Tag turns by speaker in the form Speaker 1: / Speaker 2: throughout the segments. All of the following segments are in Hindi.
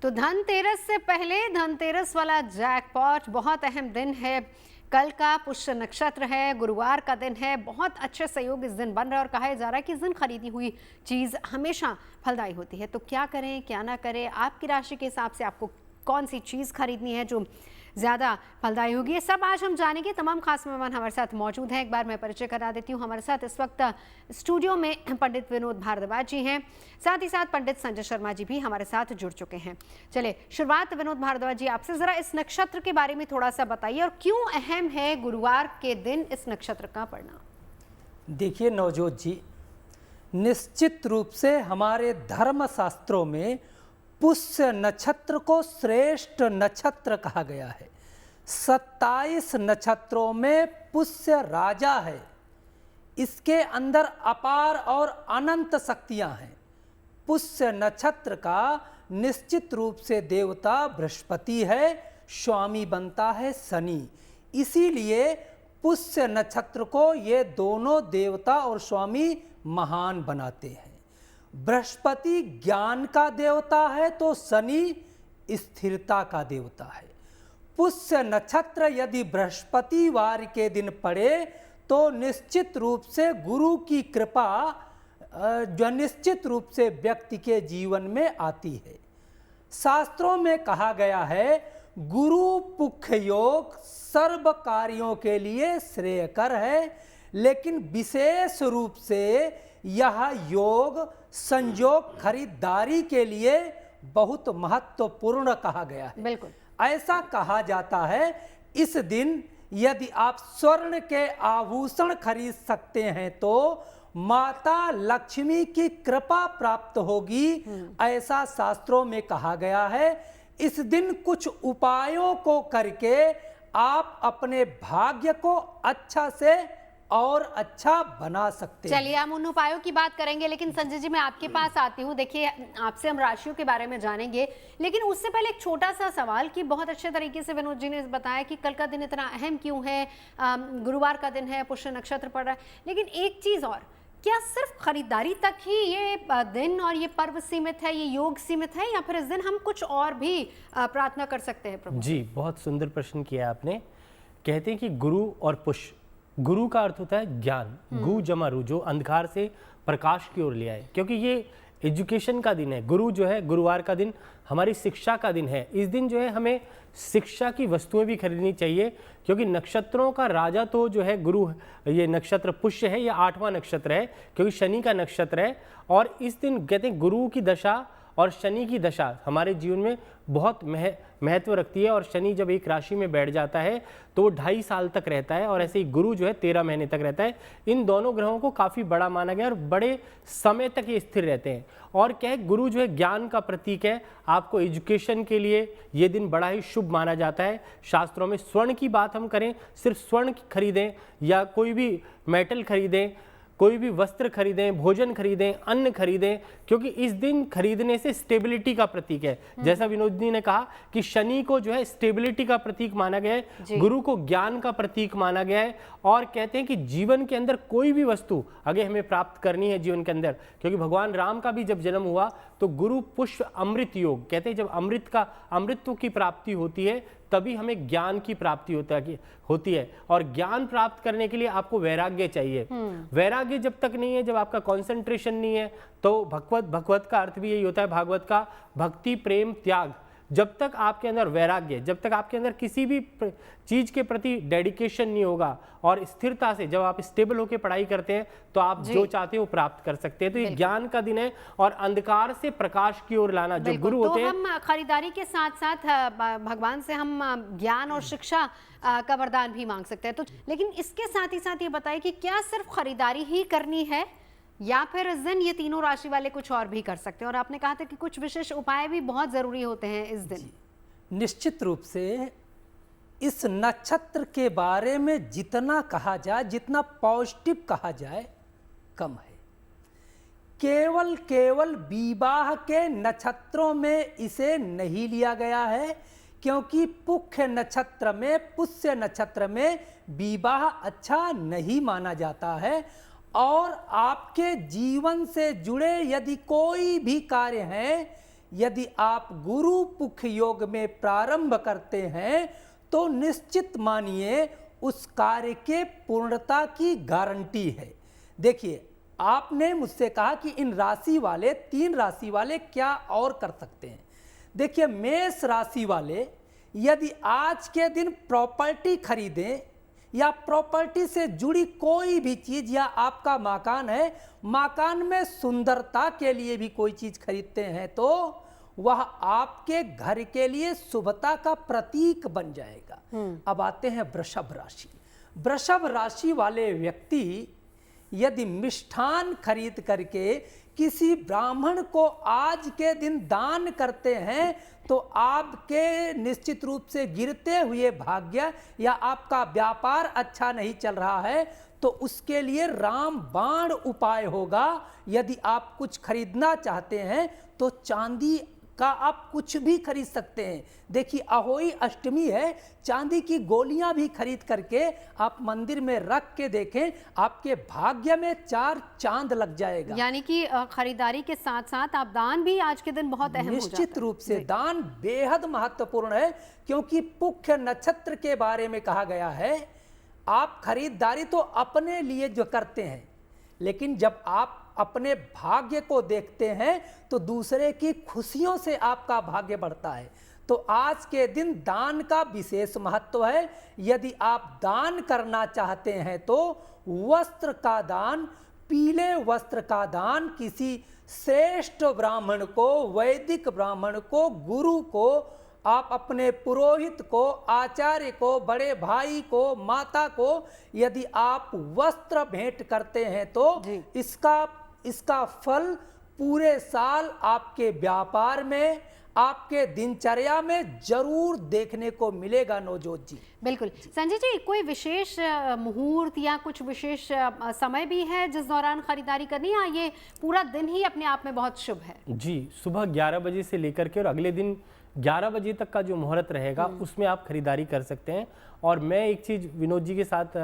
Speaker 1: तो धनतेरस से पहले धनतेरस वाला जैकपॉट, बहुत अहम दिन है। कल का पुष्य नक्षत्र है, गुरुवार का दिन है, बहुत अच्छे सहयोग इस दिन बन रहा है और कहा जा रहा है कि इस दिन खरीदी हुई चीज़ हमेशा फलदायी होती है। तो क्या करें क्या ना करें, आपकी राशि के हिसाब से आपको कौन सी चीज़ खरीदनी है जो ज़्यादा फलदायी होगी, ये सब आज हम जानेंगे। तमाम खास मेहमान हमारे साथ मौजूद हैं। एक बार मैं परिचय करा देती हूँ। हमारे साथ इस वक्त स्टूडियो में पंडित विनोद भारद्वाज जी हैं, साथ ही साथ पंडित संजय शर्मा जी भी हमारे साथ जुड़ चुके हैं। चलिए शुरुआत विनोद भारद्वाज जी आपसे, ज़रा इस नक्षत्र के बारे में थोड़ा सा बताइए और क्यों अहम है गुरुवार के दिन इस नक्षत्र का पढ़ना।
Speaker 2: देखिए नवजोत जी, निश्चित रूप से हमारे धर्म शास्त्रों में पुष्य नक्षत्र को श्रेष्ठ नक्षत्र कहा गया है। 27 नक्षत्रों में पुष्य राजा है। इसके अंदर अपार और अनंत शक्तियां हैं। पुष्य नक्षत्र का निश्चित रूप से देवता बृहस्पति है, स्वामी बनता है शनि। इसीलिए पुष्य नक्षत्र को ये दोनों देवता और स्वामी महान बनाते हैं। बृहस्पति ज्ञान का देवता है तो शनि स्थिरता का देवता है। पुष्य नक्षत्र यदि बृहस्पतिवार के दिन पड़े तो निश्चित रूप से गुरु की कृपा जो निश्चित रूप से व्यक्ति के जीवन में आती है। शास्त्रों में कहा गया है गुरु पुख योग सर्व कार्यों के लिए श्रेयकर है, लेकिन विशेष रूप से यह योग संयोग खरीदारी के लिए बहुत महत्वपूर्ण कहा गया है।
Speaker 1: बिल्कुल
Speaker 2: ऐसा कहा जाता है इस दिन यदि आप स्वर्ण के आभूषण खरीद सकते हैं तो माता लक्ष्मी की कृपा प्राप्त होगी, ऐसा शास्त्रों में कहा गया है। इस दिन कुछ उपायों को करके आप अपने भाग्य को अच्छा से और अच्छा बना सकते हैं।
Speaker 1: चलिए हम उन उपायों की बात करेंगे, लेकिन संजय जी मैं आपके पास आती हूँ। देखिए आपसे हम राशियों के बारे में जानेंगे, लेकिन उससे पहले एक छोटा सा सवाल कि बहुत अच्छे तरीके से विनोद जी ने बताया कि कल का दिन इतना अहम क्यों है, गुरुवार का दिन है, पुष्य नक्षत्र पड़ रहा है। लेकिन एक चीज़ और, क्या सिर्फ खरीदारी तक ही ये दिन और ये पर्व सीमित है, ये योग सीमित है, या फिर इस दिन हम कुछ और भी प्रार्थना कर सकते हैं प्रभु?
Speaker 3: जी, बहुत सुंदर प्रश्न किया आपने। कहते हैं कि गुरु और पुष्य, गुरु का अर्थ होता है ज्ञान, गु जमा रु, जो अंधकार से प्रकाश की ओर ले आए, क्योंकि ये एजुकेशन का दिन है। गुरु जो है, गुरुवार का दिन हमारी शिक्षा का दिन है। इस दिन जो है हमें शिक्षा की वस्तुएं भी खरीदनी चाहिए, क्योंकि नक्षत्रों का राजा तो जो है गुरु, ये नक्षत्र पुष्य है, ये 8वां नक्षत्र है क्योंकि शनि का नक्षत्र है। और इस दिन कहते हैं गुरु की दशा और शनि की दशा हमारे जीवन में बहुत महत्व रखती है। और शनि जब एक राशि में बैठ जाता है तो वो 2.5 साल तक रहता है, और ऐसे ही गुरु जो है 13 महीने तक रहता है। इन दोनों ग्रहों को काफ़ी बड़ा माना गया और बड़े समय तक ये स्थिर रहते हैं। और क्या है, गुरु जो है ज्ञान का प्रतीक है। आपको एजुकेशन के लिए ये दिन बड़ा ही शुभ माना जाता है। शास्त्रों में स्वर्ण की बात हम करें, सिर्फ स्वर्ण खरीदें या कोई भी मेटल खरीदें, कोई भी वस्त्र खरीदें, भोजन खरीदें, अन्न खरीदें, क्योंकि इस दिन खरीदने से स्टेबिलिटी का प्रतीक है। जैसा विनोद जी ने कहा कि शनि को जो है स्टेबिलिटी का प्रतीक माना गया है, गुरु को ज्ञान का प्रतीक माना गया है। और कहते हैं कि जीवन के अंदर कोई भी वस्तु अगर हमें प्राप्त करनी है जीवन के अंदर, क्योंकि भगवान राम का भी जब जन्म हुआ तो गुरु पुष्य अमृत योग, कहते हैं जब अमृतत्व की प्राप्ति होती है तभी हमें ज्ञान की प्राप्ति होती है। और ज्ञान प्राप्त करने के लिए आपको वैराग्य चाहिए। वैराग्य जब तक नहीं है, जब आपका कंसंट्रेशन नहीं है, तो भगवत का अर्थ भी यही होता है, भागवत का भक्ति प्रेम त्याग। जब तक आपके अंदर वैराग्य, जब तक आपके अंदर किसी भी चीज के प्रति डेडिकेशन नहीं होगा और स्थिरता से जब आप स्टेबल होकर पढ़ाई करते हैं तो आप जो चाहते हैं वो प्राप्त कर सकते हैं। तो ये ज्ञान का दिन है और अंधकार से प्रकाश की ओर लाना जो गुरु होते हैं।
Speaker 1: हम खरीदारी के साथ साथ भगवान से हम ज्ञान और शिक्षा का वरदान भी मांग सकते हैं। तो लेकिन इसके साथ ही साथ ये बताइए कि क्या सिर्फ खरीदारी ही करनी है या फिर इस दिन ये तीनों राशि वाले कुछ और भी कर सकते हैं? और आपने कहा था कि कुछ विशेष उपाय भी बहुत जरूरी होते हैं इस दिन।
Speaker 2: निश्चित रूप से इस नक्षत्र के बारे में जितना कहा जाए, जितना पॉजिटिव कहा जाए, कम है। केवल विवाह के नक्षत्रों में इसे नहीं लिया गया है, क्योंकि पुष्य नक्षत्र में, पुष्य नक्षत्र में विवाह अच्छा नहीं माना जाता है। और आपके जीवन से जुड़े यदि कोई भी कार्य हैं यदि आप गुरु पुख योग में प्रारंभ करते हैं तो निश्चित मानिए उस कार्य के पूर्णता की गारंटी है। देखिए, आपने मुझसे कहा कि इन राशि वाले, 3 राशि वाले क्या और कर सकते हैं। देखिए, मेष राशि वाले यदि आज के दिन प्रॉपर्टी खरीदें या प्रॉपर्टी से जुड़ी कोई भी चीज, या आपका मकान है, मकान में सुंदरता के लिए भी कोई चीज खरीदते हैं तो वह आपके घर के लिए शुभता का प्रतीक बन जाएगा। अब आते हैं वृषभ राशि। वृषभ राशि वाले व्यक्ति यदि मिष्ठान खरीद करके किसी ब्राह्मण को आज के दिन दान करते हैं तो आपके निश्चित रूप से गिरते हुए भाग्य या आपका व्यापार अच्छा नहीं चल रहा है तो उसके लिए राम बाण उपाय होगा। यदि आप कुछ खरीदना चाहते हैं तो चांदी का आप कुछ भी खरीद सकते हैं। देखिए, अहोई अष्टमी है, चांदी की गोलियां भी खरीद करके आप मंदिर में रख के देखें, आपके भाग्य में 4 चांद लग जाएगा।
Speaker 1: यानी कि खरीदारी के साथ साथ आप दान भी आज के दिन बहुत अहम हो जाता है।
Speaker 2: निश्चित रूप से दान बेहद महत्वपूर्ण है, क्योंकि पुख्य नक्षत्र के बारे में कहा गया है आप खरीदारी तो अपने लिए जो करते हैं, लेकिन जब आप अपने भाग्य को देखते हैं तो दूसरे की खुशियों से आपका भाग्य बढ़ता है। तो आज के दिन दान का विशेष महत्व है। यदि आप दान करना चाहते हैं तो वस्त्र का दान, पीले वस्त्र का दान किसी श्रेष्ठ ब्राह्मण को, वैदिक ब्राह्मण को, गुरु को, आप अपने पुरोहित को, आचार्य को, बड़े भाई को, माता को यदि आप वस्त्र भेंट करते हैं तो इसका फल पूरे साल आपके व्यापार में, आपके दिनचर्या में जरूर देखने को मिलेगा नवजोत जी।
Speaker 1: बिल्कुल संजय जी, कोई विशेष मुहूर्त या कुछ विशेष समय भी है जिस दौरान खरीदारी करनी है, ये पूरा दिन ही अपने आप में बहुत शुभ है? जी,
Speaker 3: सुबह 11 बजे से लेकर के और अगले दिन 11 बजे तक का जो मुहूर्त रहेगा उसमें आप खरीदारी कर सकते हैं। और मैं एक चीज़ विनोद जी के साथ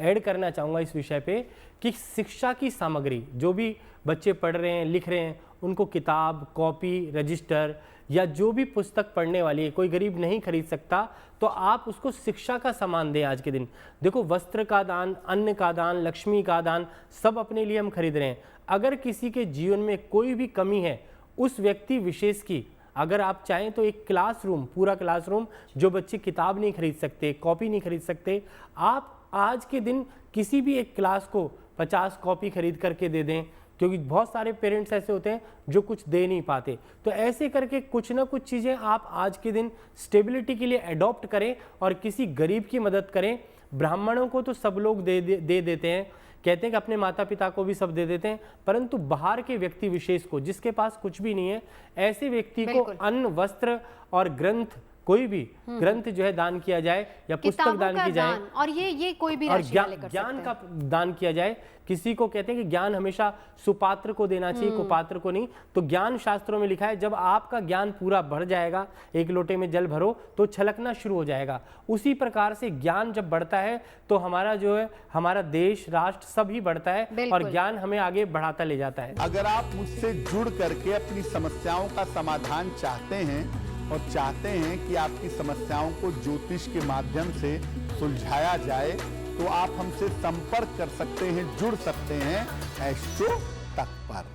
Speaker 3: ऐड करना चाहूँगा इस विषय पे कि शिक्षा की सामग्री जो भी बच्चे पढ़ रहे हैं, लिख रहे हैं, उनको किताब, कॉपी, रजिस्टर या जो भी पुस्तक पढ़ने वाली है, कोई गरीब नहीं खरीद सकता तो आप उसको शिक्षा का सामान दें आज के दिन। देखो, वस्त्र का दान, अन्न का दान, लक्ष्मी का दान सब अपने लिए हम खरीद रहे हैं। अगर किसी के जीवन में कोई भी कमी है, उस व्यक्ति विशेष की अगर आप चाहें तो एक क्लासरूम, पूरा क्लासरूम, जो बच्चे किताब नहीं खरीद सकते, कॉपी नहीं खरीद सकते, आप आज के दिन किसी भी एक क्लास को 50 कॉपी खरीद करके दे दें, क्योंकि बहुत सारे पेरेंट्स ऐसे होते हैं जो कुछ दे नहीं पाते। तो ऐसे करके कुछ ना कुछ चीज़ें आप आज के दिन स्टेबिलिटी के लिए अडॉप्ट करें और किसी गरीब की मदद करें। ब्राह्मणों को तो सब लोग दे देते हैं, कहते हैं कि अपने माता पिता को भी सब दे देते हैं, परंतु बाहर के व्यक्ति विशेष को, जिसके पास कुछ भी नहीं है, ऐसे व्यक्ति को अन्न, वस्त्र और ग्रंथ, कोई भी ग्रंथ जो है दान किया जाए या पुस्तक दान की जाए, और
Speaker 1: ये कोई भी राशि वाले कर सकते हैं।
Speaker 3: ज्ञान का दान किया जाए। किसी को कहते हैं कि ज्ञान हमेशा सुपात्र को देना चाहिए, कुपात्र को नहीं। तो ज्ञान शास्त्रों में लिखा है जब आपका ज्ञान पूरा बढ़ जाएगा, एक लोटे में जल भरो तो छलकना शुरू हो जाएगा। उसी प्रकार से ज्ञान जब बढ़ता है तो हमारा जो है, हमारा देश, राष्ट्र सब ही बढ़ता है और ज्ञान हमें आगे बढ़ाता ले जाता है।
Speaker 4: अगर आप मुझसे जुड़ करके अपनी समस्याओं का समाधान चाहते हैं और चाहते हैं कि आपकी समस्याओं को ज्योतिष के माध्यम से सुलझाया जाए तो आप हमसे संपर्क कर सकते हैं, जुड़ सकते हैं एस्ट्रो तक पर।